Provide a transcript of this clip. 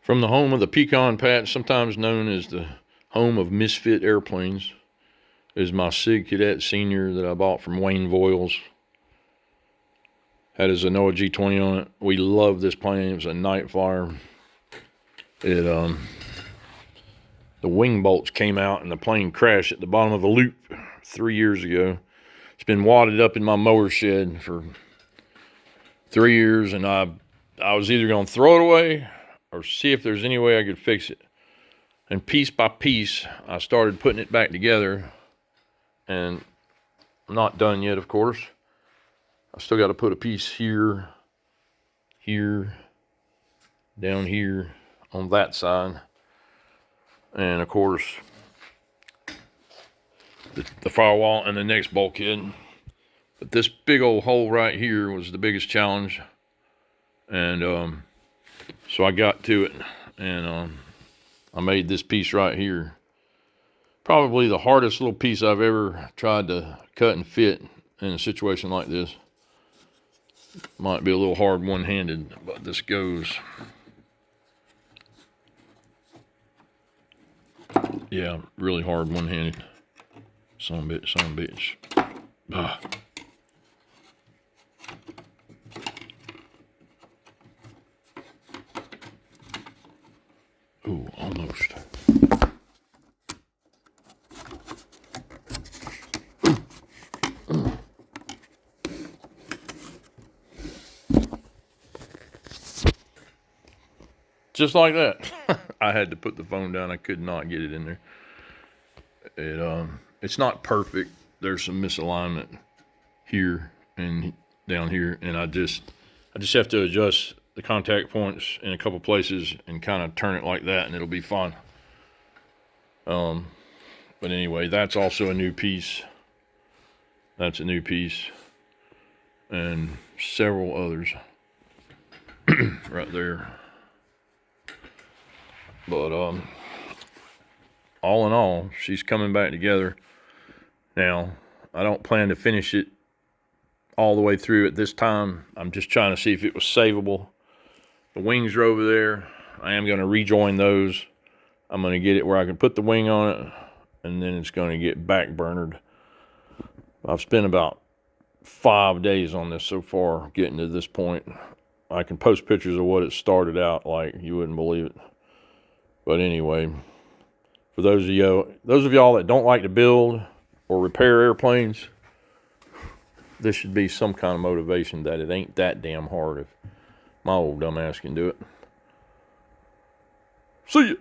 From the home of the pecan patch, sometimes known as the home of misfit airplanes, is my Sig Kadet Senior that I bought from Wayne Voiles. Had a Zenoa G20 on it. We love this plane. It was a night flyer. The wing bolts came out and the plane crashed at the bottom of a loop 3 years ago. It's been wadded up in my mower shed for 3 years, and I was either going to throw it away or see if there's any way I could fix it. And piece by piece, I started putting it back together, and I'm not done yet, of course. I still got to put a piece here, down here, on that side, and of course, the firewall and the next bulkhead. But this big old hole right here was the biggest challenge, and so I got to it, and I made this piece right here. Probably the hardest little piece I've ever tried to cut and fit in a situation like this. Might be a little hard one-handed, but this goes. Yeah, really hard one-handed. Son of a bitch. Ah. Ooh, almost. Just like that. I had to put the phone down. I could not get it in there. It's not perfect. There's some misalignment here and down here, and I just have to adjust the contact points in a couple places and kind of turn it like that, and it'll be fine. But anyway, that's also a new piece. That's a new piece, and several others right there. But all in all, she's coming back together. Now, I don't plan to finish it all the way through at this time. I'm just trying to see if it was savable. The wings are over there. I am going to rejoin those. I'm going to get it where I can put the wing on it, and then it's going to get back burnered. I've spent about 5 days on this so far, getting to this point. I can post pictures of what it started out like. You wouldn't believe it. But anyway, for those of y'all that don't like to build or repair airplanes, this should be some kind of motivation that it ain't that damn hard if my old dumb ass can do it. See ya.